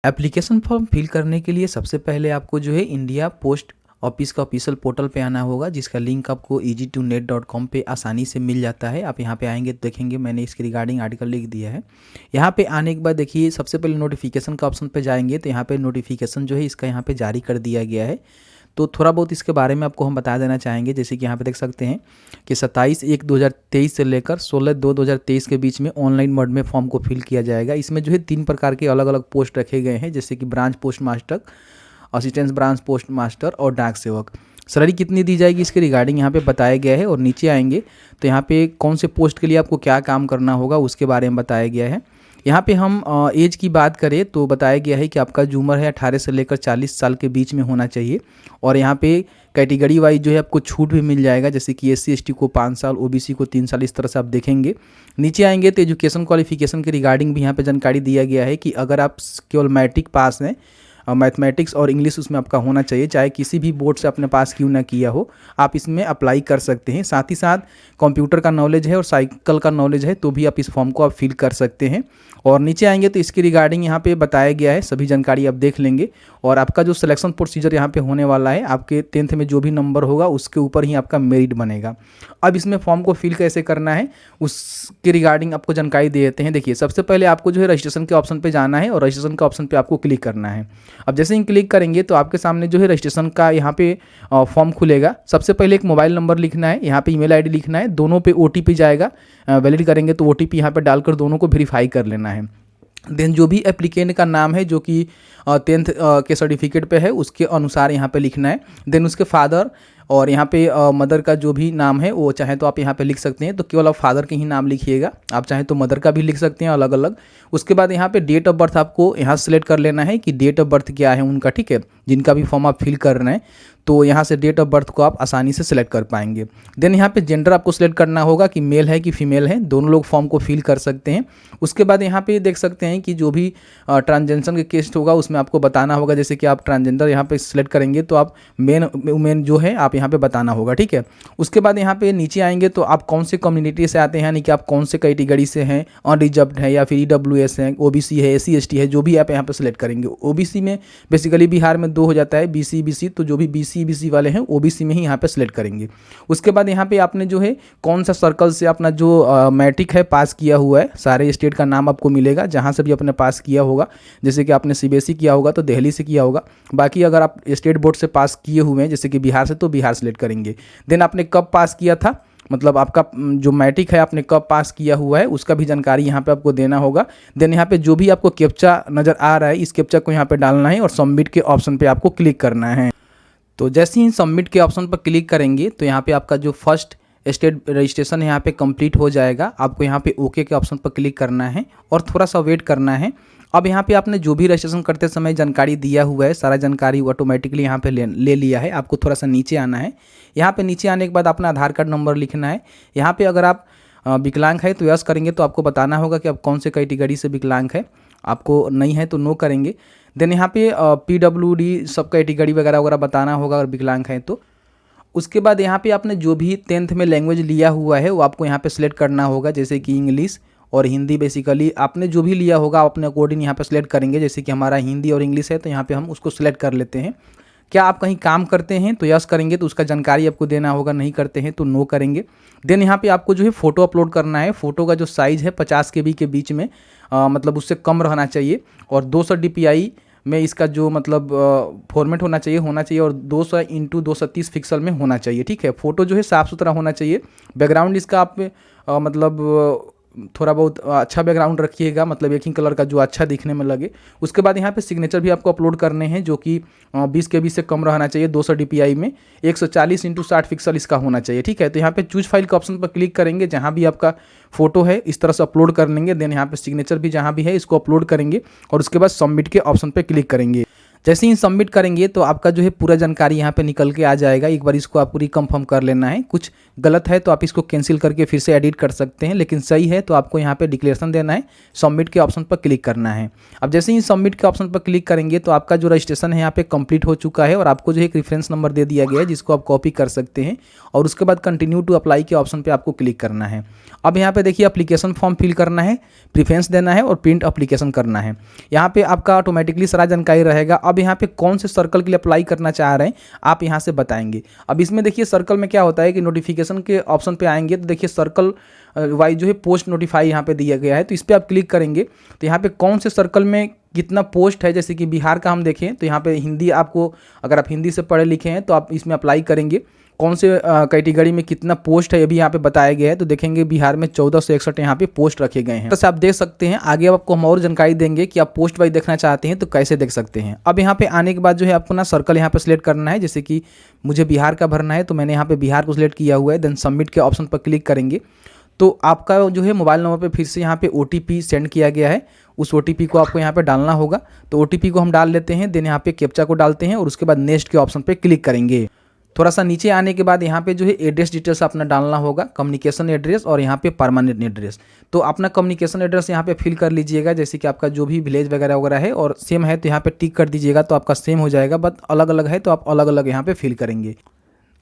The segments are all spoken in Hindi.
एप्लीकेशन फॉर्म फिल करने के लिए सबसे पहले आपको जो है इंडिया पोस्ट ऑफिस का ऑफिशियल पोर्टल पे आना होगा, जिसका लिंक आपको easy2net.com पे आसानी से मिल जाता है। आप यहाँ पे आएंगे तो देखेंगे मैंने इसके रिगार्डिंग आर्टिकल लिख दिया है। यहाँ पे आने के बाद देखिए सबसे पहले नोटिफिकेशन का ऑप्शन पे जाएंगे तो यहाँ पे नोटिफिकेशन जो है इसका यहाँ पे जारी कर दिया गया है। तो थोड़ा बहुत इसके बारे में आपको हम बता देना चाहेंगे, जैसे कि यहाँ पे देख सकते हैं कि 27/1/2023 से लेकर 16/2/2023 के बीच में ऑनलाइन मोड में फॉर्म को फिल किया जाएगा। इसमें जो है 3 प्रकार के अलग अलग पोस्ट रखे गए हैं, जैसे कि branch post master, assistant branch post master और डाक सेवक। सैलरी कितनी दी जाएगी इसके रिगार्डिंग यहाँ पे बताया गया है। और नीचे आएंगे तो यहाँ पे कौन से पोस्ट के लिए आपको क्या काम करना होगा उसके बारे में बताया गया है। यहाँ पे हम एज की बात करें तो बताया गया है कि आपका जो उम्र है 18 से लेकर 40 साल के बीच में होना चाहिए। और यहाँ पे कैटेगरी वाइज जो है आपको छूट भी मिल जाएगा, जैसे कि SC/ST को 5 साल, OBC को 3 साल, इस तरह से आप देखेंगे। नीचे आएंगे तो एजुकेशन क्वालिफिकेशन के रिगार्डिंग भी यहाँ पे जानकारी दिया गया है कि अगर आप केवल मैट्रिक पास हैं, मैथमेटिक्स और इंग्लिश उसमें आपका होना चाहिए, चाहे किसी भी बोर्ड से आपने पास क्यों ना किया हो, आप इसमें अप्लाई कर सकते हैं। साथ ही साथ कंप्यूटर का नॉलेज है और साइकिल का नॉलेज है तो भी आप इस फॉर्म को आप फिल कर सकते हैं। और नीचे आएंगे तो इसके रिगार्डिंग यहाँ पे बताया गया है, सभी जानकारी आप देख लेंगे। और आपका जो सिलेक्शन प्रोसीजर यहाँ पे होने वाला है, आपके 10th में जो भी नंबर होगा उसके ऊपर ही आपका मेरिट बनेगा। अब इसमें फॉर्म को फिल कैसे करना है उसके रिगार्डिंग आपको जानकारी दे देते हैं। देखिए सबसे पहले आपको जो है रजिस्ट्रेशन के ऑप्शन पे जाना है और रजिस्ट्रेशन के ऑप्शन पे आपको क्लिक करना है। अब जैसे ही क्लिक करेंगे तो आपके सामने जो है रजिस्ट्रेशन का यहाँ पे फॉर्म खुलेगा। सबसे पहले एक मोबाइल नंबर लिखना है, यहाँ पे ईमेल आईडी लिखना है, दोनों पे OTP जाएगा। वैलिड करेंगे तो OTP यहाँ पे डालकर दोनों को वेरीफाई कर लेना है। देन जो भी एप्लीकेंट का नाम है जो कि 10th के सर्टिफिकेट पे है उसके अनुसार यहाँ पे लिखना है। देन उसके फादर और यहाँ पे मदर का जो भी नाम है वो चाहे तो आप यहाँ पे लिख सकते हैं, तो केवल आप फादर के ही नाम लिखिएगा। आप चाहे तो मदर का भी लिख सकते हैं अलग अलग। उसके बाद यहाँ पे डेट ऑफ बर्थ आपको यहाँ सेलेक्ट कर लेना है कि डेट ऑफ बर्थ क्या है उनका, ठीक है, जिनका भी फॉर्म आप फिल कर रहे हैं तो यहाँ से डेट ऑफ बर्थ को आप आसानी से सिलेक्ट कर पाएंगे। देन यहाँ पे जेंडर आपको सिलेक्ट करना होगा कि मेल है कि फीमेल है, दोनों लोग फॉर्म को फिल कर सकते हैं। उसके बाद यहाँ पे देख सकते हैं कि जो भी ट्रांजेक्शन के केस होगा उसमें आपको बताना होगा, जैसे कि आप ट्रांसजेंडर यहाँ पे सिलेक्ट करेंगे तो आप मेन वुमेन जो है आप यहाँ पे बताना होगा, ठीक है। उसके बाद यहाँ पे नीचे आएंगे तो आप कौन से कम्युनिटी से आते हैं, यानी कि आप कौन से कैटेगरी से हैं, अनरिजर्व्ड है या फिर EWS है, OBC है, SC/ST है, जो भी आप यहाँ पे सिलेक्ट करेंगे। OBC में बेसिकली बिहार में 2 हो जाता है, BC तो जो भी BC वाले हैं OBC में ही यहाँ पे सिलेक्ट करेंगे। उसके बाद यहाँ पे आपने जो है कौन सा सर्कल से अपना जो मैट्रिक है पास किया हुआ है, सारे स्टेट का नाम आपको मिलेगा जहाँ से भी आपने पास किया होगा। जैसे कि आपने CBSE किया होगा तो दिल्ली से किया होगा, बाकी अगर आप स्टेट बोर्ड से पास किए हुए हैं जैसे कि बिहार से तो बिहार सेलेक्ट करेंगे। देन आपने कब पास किया था, मतलब आपका जो मैट्रिक है आपने कब पास किया हुआ है उसका भी जानकारी यहाँ पे आपको देना होगा। देन यहाँ पे जो भी आपको कैप्चा नज़र आ रहा है इस कैप्चा को यहाँ पे डालना है और सबमिट के ऑप्शन पे आपको क्लिक करना है। तो जैसे ही सबमिट के ऑप्शन पर क्लिक करेंगे तो यहाँ पे आपका जो फर्स्ट स्टेट रजिस्ट्रेशन है यहाँ पे कंप्लीट हो जाएगा। आपको यहाँ पे ओके के ऑप्शन पर क्लिक करना है और थोड़ा सा वेट करना है। अब यहाँ पे आपने जो भी रजिस्ट्रेशन करते समय जानकारी दिया हुआ है सारा जानकारी ऑटोमेटिकली यहाँ पे ले लिया है। आपको थोड़ा सा नीचे आना है। यहाँ पे नीचे आने के बाद अपना आधार कार्ड नंबर लिखना है। यहाँ पे अगर आप विकलांग है तो यस करेंगे तो आपको बताना होगा कि आप कौन से कैटेगरी से विकलांग है, आपको नहीं है तो नो करेंगे। देन यहाँ पे PWD सब कैटेगरी वगैरह वगैरह बताना होगा अगर विकलांग है तो। उसके बाद यहाँ पे आपने जो भी 10th में लैंग्वेज लिया हुआ है वो आपको यहाँ पे सिलेक्ट करना होगा, जैसे कि इंग्लिश और हिंदी। बेसिकली आपने जो भी लिया होगा आप अपने अकॉर्डिंग यहाँ पे सिलेक्ट करेंगे, जैसे कि हमारा हिंदी और इंग्लिश है तो यहाँ पे हम उसको सिलेक्ट कर लेते हैं। क्या आप कहीं काम करते हैं तो यस करेंगे तो उसका जानकारी आपको देना होगा, नहीं करते हैं तो नो करेंगे। देन यहाँ पे आपको जो है फ़ोटो अपलोड करना है। फ़ोटो का जो साइज़ है 50 KB के बीच में मतलब उससे कम रहना चाहिए और 200 DPI में इसका जो मतलब फॉर्मेट होना चाहिए और 200x230 पिक्सल में होना चाहिए, ठीक है। फ़ोटो जो है साफ़ सुथरा होना चाहिए। बैकग्राउंड इसका आप मतलब थोड़ा बहुत अच्छा बैकग्राउंड रखिएगा, मतलब एक ही कलर का जो अच्छा दिखने में लगे। उसके बाद यहाँ पे सिग्नेचर भी आपको अपलोड करने हैं जो कि 20 KB से कम रहना चाहिए, 200 DPI में 140x60 पिक्सल इसका होना चाहिए, ठीक है। तो यहाँ पे चूज फाइल के ऑप्शन पर क्लिक करेंगे, जहाँ भी आपका फोटो है इस तरह से अपलोड कर लेंगे। देन यहाँ पे सिग्नेचर भी जहाँ भी है इसको अपलोड करेंगे और उसके बाद सबमिट के ऑप्शन पर क्लिक करेंगे। जैसे ही सबमिट करेंगे तो आपका जो है पूरा जानकारी यहाँ पे निकल के आ जाएगा। एक बार इसको आप पूरी कंफर्म कर लेना है। कुछ गलत है तो आप इसको कैंसिल करके फिर से एडिट कर सकते हैं, लेकिन सही है तो आपको यहाँ पे डिक्लेरेशन देना है, सबमिट के ऑप्शन पर क्लिक करना है। अब जैसे ही सबमिट के ऑप्शन पर क्लिक करेंगे तो आपका जो रजिस्ट्रेशन है यहाँ पे कंप्लीट हो चुका है और आपको जो है एक रेफरेंस नंबर दे दिया गया है जिसको आप कॉपी कर सकते हैं और उसके बाद कंटिन्यू टू अप्लाई के ऑप्शन पर आपको क्लिक करना है। अब यहाँ पे देखिए एप्लीकेशन फॉर्म फिल करना है, प्रेफरेंस देना है और प्रिंट एप्लीकेशन करना है। यहाँ पे आपका ऑटोमेटिकली सारा जानकारी रहेगा। अब यहाँ पे कौन से सर्कल के लिए अप्लाई करना चाह रहे हैं आप यहाँ से बताएंगे। अब इसमें देखिए सर्कल में क्या होता है कि नोटिफिकेशन के ऑप्शन पे आएंगे तो देखिए सर्कल वाइज जो है पोस्ट नोटिफाई यहाँ पे दिया गया है, तो इस पर आप क्लिक करेंगे तो यहाँ पे कौन से सर्कल में कितना पोस्ट है, जैसे कि बिहार का हम देखें तो यहाँ पे हिंदी, आपको अगर आप हिंदी से पढ़े लिखे हैं तो आप इसमें अप्लाई करेंगे। कौन से कैटेगरी में कितना पोस्ट है ये भी यहाँ पे बताया गया है, तो देखेंगे बिहार में 1461 यहाँ पे पोस्ट रखे गए हैं। तो आप देख सकते हैं। आगे आपको हम और जानकारी देंगे कि आप पोस्ट वाइज देखना चाहते हैं तो कैसे देख सकते हैं। अब यहाँ पे आने के बाद जो है आपको ना सर्कल यहाँ पे सिलेक्ट करना है, जैसे कि मुझे बिहार का भरना है तो मैंने यहाँ पे बिहार को सिलेक्ट किया हुआ है। देन सबमिट के ऑप्शन पर क्लिक करेंगे तो आपका जो है मोबाइल नंबर पे फिर से यहाँ पे OTP सेंड किया गया है, उस OTP को आपको यहाँ पे डालना होगा। तो OTP को हम डाल लेते हैं, देन यहाँ पे कैप्चा को डालते हैं और उसके बाद नेक्स्ट के ऑप्शन पे क्लिक करेंगे। थोड़ा सा नीचे आने के बाद यहाँ पे जो है एड्रेस डिटेल्स अपना डालना होगा, कम्युनिकेशन एड्रेस और यहाँ पे परमानेंट एड्रेस। तो अपना कम्युनिकेशन एड्रेस यहाँ पे फिल कर लीजिएगा, जैसे कि आपका जो भी विलेज वगैरह वगैरह है और सेम है तो यहाँ पे टिक कर दीजिएगा तो आपका सेम हो जाएगा। बट अलग अलग है तो आप अलग अलग यहाँ पे फिल करेंगे।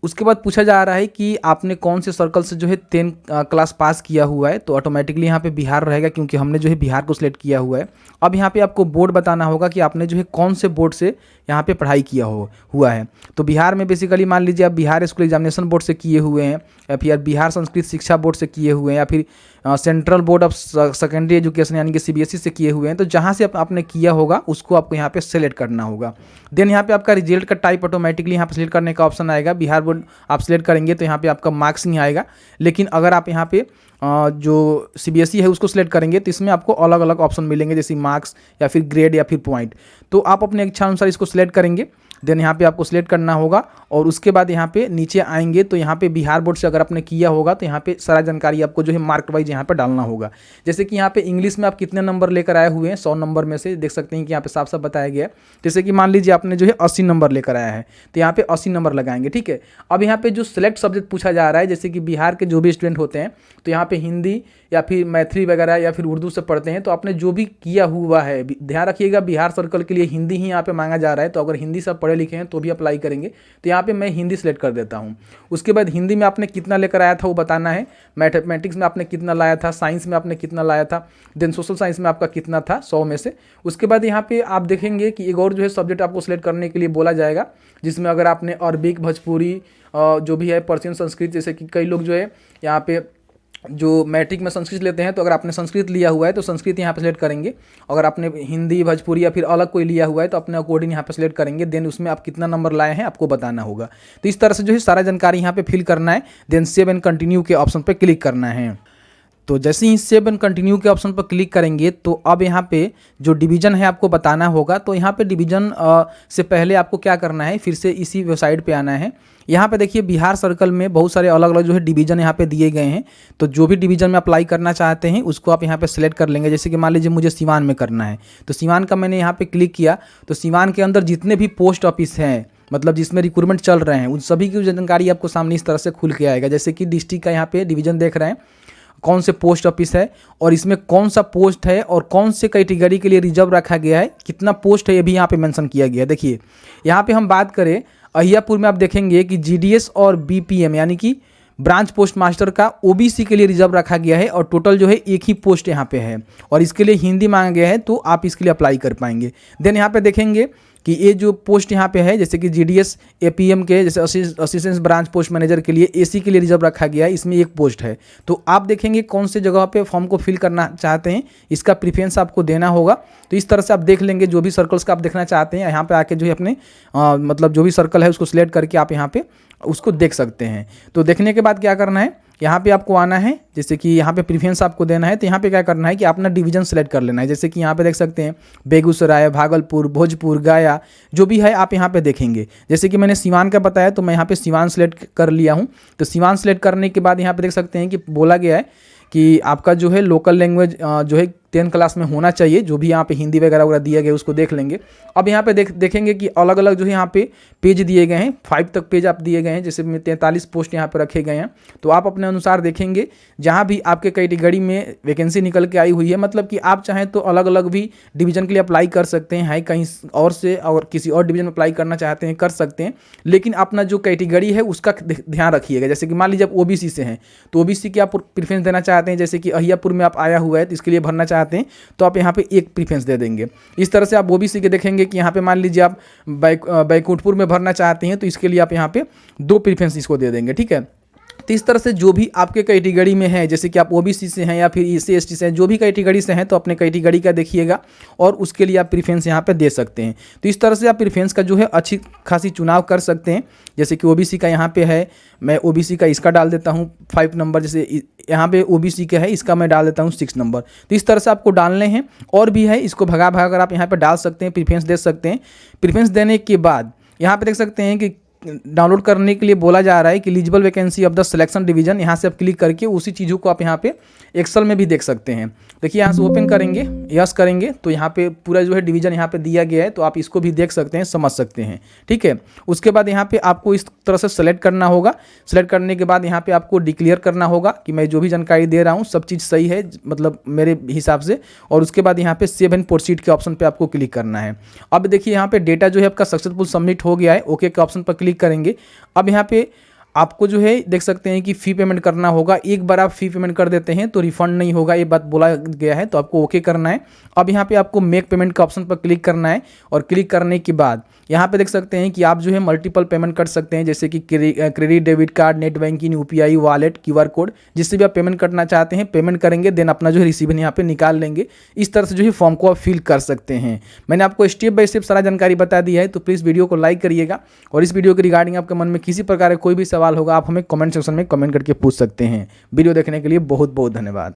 उसके बाद पूछा जा रहा है कि आपने कौन से सर्कल से जो है 10 क्लास पास किया हुआ है, तो ऑटोमेटिकली यहाँ पे बिहार रहेगा क्योंकि हमने जो है बिहार को सिलेक्ट किया हुआ है। अब यहाँ पे आपको बोर्ड बताना होगा कि आपने जो है कौन से बोर्ड से यहाँ पे पढ़ाई किया हुआ है। तो बिहार में बेसिकली मान लीजिए आप बिहार स्कूल एग्जामिनेशन बोर्ड से किए हुए हैं या फिर बिहार संस्कृत शिक्षा बोर्ड से किए हुए हैं या फिर central board of secondary education यानी कि CBSE से किए हुए हैं। तो जहाँ से आपने किया होगा उसको आपको यहाँ पे सेलेक्ट करना होगा। देन यहाँ पे आपका रिजल्ट का टाइप ऑटोमेटिकली यहाँ पे सिलेक्ट करने का ऑप्शन आएगा। बिहार बोर्ड आप सिलेक्ट करेंगे तो यहाँ पे आपका मार्क्स नहीं आएगा, लेकिन अगर आप यहाँ पे जो CBSE है उसको सिलेक्ट करेंगे तो इसमें आपको अलग अलग ऑप्शन मिलेंगे, जैसे मार्क्स या फिर ग्रेड या फिर पॉइंट। तो आप अपने इच्छा अनुसार इसको सिलेक्ट करेंगे। देन यहाँ पे आपको सिलेक्ट करना होगा और उसके बाद यहाँ पे नीचे आएंगे तो यहाँ पे बिहार बोर्ड से अगर आपने किया होगा तो यहाँ पे सारा जानकारी आपको जो है मार्क वाइज यहाँ पे डालना होगा। जैसे कि यहाँ पे इंग्लिश में आप कितने नंबर लेकर आए हुए हैं, 100 नंबर में से देख सकते हैं कि यहाँ पे साफ साफ बताया गया है। जैसे कि मान लीजिए आपने जो है 80 नंबर लेकर आया है तो यहाँ पे 80 नंबर लगाएंगे, ठीक है। अब यहाँ पे जो सिलेक्ट सब्जेक्ट पूछा जा रहा है, जैसे कि बिहार के जो भी स्टूडेंट होते हैं तो यहाँ पे हिंदी या फिर मैथिली वगैरह या फिर उर्दू से पढ़ते हैं, तो आपने जो भी किया हुआ है, ध्यान रखिएगा बिहार सर्कल के लिए हिंदी ही यहाँ पे मांगा जा रहा है। तो अगर हिंदी सब पढ़े लिखे हैं तो भी अप्लाई करेंगे। तो यहाँ पे मैं हिंदी सेलेक्ट कर देता हूँ। उसके बाद हिंदी में आपने कितना लेकर आया था वो बताना है, मैथमेटिक्स में आपने कितना लाया था, साइंस में आपने कितना लाया था, देन सोशल साइंस में आपका कितना था 100 में से। उसके बाद यहाँ पे आप देखेंगे कि एक और जो है सब्जेक्ट आपको सिलेक्ट करने के लिए बोला जाएगा, जिसमें अगर आपने अरबिक, भोजपुरी जो भी है, पर्शियन, संस्कृत, जैसे कि कई लोग जो है यहाँ पे जो मैट्रिक में संस्कृत लेते हैं तो अगर आपने संस्कृत लिया हुआ है तो संस्कृत यहाँ पे सिलेक्ट करेंगे। अगर आपने हिंदी, भोजपुरी या फिर अलग कोई लिया हुआ है तो अपने अकॉर्डिंग यहाँ पे सिलेक्ट करेंगे। देन उसमें आप कितना नंबर लाए हैं आपको बताना होगा। तो इस तरह से जो है सारा जानकारी यहाँ पे फिल करना है। देन सेव एंड कंटिन्यू के ऑप्शन पर क्लिक करना है। तो जैसे ही सेव एंड कंटिन्यू के ऑप्शन पर क्लिक करेंगे तो अब यहाँ पे जो डिवीज़न है आपको बताना होगा। तो यहाँ पे डिवीज़न से पहले आपको क्या करना है, फिर से इसी वेबसाइट पे आना है। यहाँ पे देखिए बिहार सर्कल में बहुत सारे अलग अलग जो है डिवीज़न यहाँ पे दिए गए हैं। तो जो भी डिवीज़न में अप्लाई करना चाहते हैं उसको आप यहाँ पे सेलेक्ट कर लेंगे। जैसे कि मान लीजिए मुझे सिवान में करना है तो सिवान का मैंने यहाँ पे क्लिक किया तो सिवान के अंदर जितने भी पोस्ट ऑफिस हैं, मतलब जिसमें रिक्रूटमेंट चल रहे हैं, उन सभी की जानकारी आपको सामने इस तरह से खुल के आएगा। जैसे कि डिस्ट्रिक्ट का यहाँ पे डिवीज़न देख रहे हैं, कौन से पोस्ट ऑफिस है और इसमें कौन सा पोस्ट है और कौन से कैटेगरी के लिए रिजर्व रखा गया है, कितना पोस्ट है ये भी यहाँ पे मेंशन किया गया है। देखिए यहाँ पे हम बात करें अहियापुर में, आप देखेंगे कि GDS और BPM यानी कि ब्रांच पोस्ट मास्टर का OBC के लिए रिजर्व रखा गया है और टोटल जो है एक ही पोस्ट यहाँ पे है और इसके लिए हिंदी मांगा गया है, तो आप इसके लिए अप्लाई कर पाएंगे। देन यहाँ पे देखेंगे कि ये जो पोस्ट यहाँ पे है, जैसे कि GDS APM के जैसे असिस्टेंट ब्रांच पोस्ट मैनेजर के लिए AC के लिए रिजर्व रखा गया है, इसमें एक पोस्ट है। तो आप देखेंगे कौन से जगह पे फॉर्म को फिल करना चाहते हैं, इसका प्रेफरेंस आपको देना होगा। तो इस तरह से आप देख लेंगे जो भी सर्कल्स का आप देखना चाहते हैं, यहाँ पे आके जो है अपने मतलब जो भी सर्कल है उसको सिलेक्ट करके आप यहाँ पे उसको देख सकते हैं। तो देखने के बाद क्या करना है, यहाँ पे आपको आना है, जैसे कि यहाँ पे प्रेफरेंस आपको देना है। तो यहाँ पे क्या करना है कि अपना डिवीजन सेलेक्ट कर लेना है। जैसे कि यहाँ पे देख सकते हैं बेगूसराय, भागलपुर, भोजपुर, गया जो भी है आप यहाँ पे देखेंगे। जैसे कि मैंने सिवान का बताया तो मैं यहाँ पे सिवान सेलेक्ट कर लिया हूँ। तो सिवान सेलेक्ट करने के बाद यहाँ पे देख सकते हैं कि बोला गया है कि आपका जो है लोकल लैंग्वेज जो है 10th क्लास में होना चाहिए। जो भी यहाँ पे हिंदी वगैरह वगैरह दिए गए उसको देख लेंगे। अब यहाँ पे देखेंगे कि अलग अलग जो है यहाँ पे पेज दिए गए हैं, 5 तक पेज आप दिए गए हैं, जैसे 43 पोस्ट यहाँ पे रखे गए हैं। तो आप अपने अनुसार देखेंगे, जहाँ भी आपके कैटेगरी में वैकेंसी निकल के आई हुई है, मतलब कि आप चाहें तो अलग अलग भी डिवीजन के लिए अप्लाई कर सकते हैं, है कहीं और से और किसी और डिवीजन में अप्लाई करना चाहते हैं कर सकते हैं, लेकिन अपना जो कैटेगरी है उसका ध्यान रखिएगा। जैसे कि मान लीजिए आप ओबीसी से हैं, तो ओबीसी की आप प्रीफरेंस देना चाहते हैं, जैसे कि अहियापुर में आप आया हुआ है तो इसके लिए भरना चाहते हैं, तो आप यहाँ पे एक प्रीफरेंस दे देंगे। इस तरह से आप ओबीसी के देखेंगे कि यहाँ पे मान लीजिए आप बैकुंठपुर में भरना चाहते हैं, तो इसके लिए आप यहाँ पे 2 प्रीफरेंस इसको दे देंगे, ठीक है। तो इस तरह से जो भी आपके कैटेगरी में है, जैसे कि आप ओबीसी से हैं या फिर एससी एसटी से हैं, जो भी कैटेगरी से हैं, तो अपने कैटेगरी का देखिएगा और उसके लिए आप प्रीफरेंस यहाँ पे दे सकते हैं। तो इस तरह से आप प्रीफरेंस का जो है अच्छी खासी चुनाव कर सकते हैं। जैसे कि ओबीसी का यहाँ पे है, मैं ओबीसी का इसका डाल देता हूँ 5 नंबर, जैसे यहाँ पे ओबीसी का है, इसका मैं डाल देता हूँ 6 नंबर। तो इस तरह से आपको डालने हैं, और भी है, इसको भगा भगा कर आप यहाँ पर डाल सकते हैं, प्रीफरेंस दे सकते हैं। प्रीफरेंस देने के बाद यहाँ पे देख सकते हैं कि डाउनलोड करने के लिए बोला जा रहा है कि eligible vacancy of the selection division. यहाँ से आप क्लिक करके उसी चीज़ों को आप यहाँ पे एक्सेल में भी देख सकते हैं। देखिए यहाँ से ओपन करेंगे, यस करेंगे, तो यहाँ पे पूरा जो है डिवीजन यहाँ पे दिया गया है, तो आप इसको भी देख सकते हैं, समझ सकते हैं, ठीक है। उसके बाद यहाँ पे आपको इस तरह से सेलेक्ट करना होगा। सेलेक्ट करने के बाद यहाँ पे आपको डिक्लेयर करना होगा कि मैं जो भी जानकारी दे रहा हूँ सब चीज़ सही है, मतलब मेरे हिसाब से। और उसके बाद यहाँ पे सेव एंड प्रोसीड के ऑप्शन पे आपको क्लिक करना है। अब देखिए यहाँ पे डेटा जो है आपका सक्सेसफुल सबमिट हो गया है, ओके के ऑप्शन पर क्लिक करेंगे। अब यहाँ पे आपको जो है देख सकते हैं कि फ़ी पेमेंट करना होगा। एक बार आप फ़ी पेमेंट कर देते हैं तो रिफंड नहीं होगा, ये बात बोला गया है, तो आपको ओके करना है। अब यहाँ पे आपको मेक पेमेंट का ऑप्शन पर क्लिक करना है, और क्लिक करने के बाद यहाँ पे देख सकते हैं कि आप जो है मल्टीपल पेमेंट कर सकते हैं, जैसे कि credit, debit card, net banking, UPI, wallet, QR code, जिससे भी आप पेमेंट करना चाहते हैं पेमेंट करेंगे, देन अपना जो है रिसीवर यहाँ पे निकाल लेंगे। इस तरह से जो है फॉर्म को आप फिल कर सकते हैं। मैंने आपको स्टेप बाय स्टेप सारा जानकारी बता दी है, तो प्लीज़ वीडियो को लाइक करिएगा, और इस वीडियो के रिगार्डिंग आपके मन में किसी प्रकार का कोई भी सवाल होगा आप हमें कमेंट सेक्शन में कमेंट करके पूछ सकते हैं। वीडियो देखने के लिए बहुत बहुत धन्यवाद।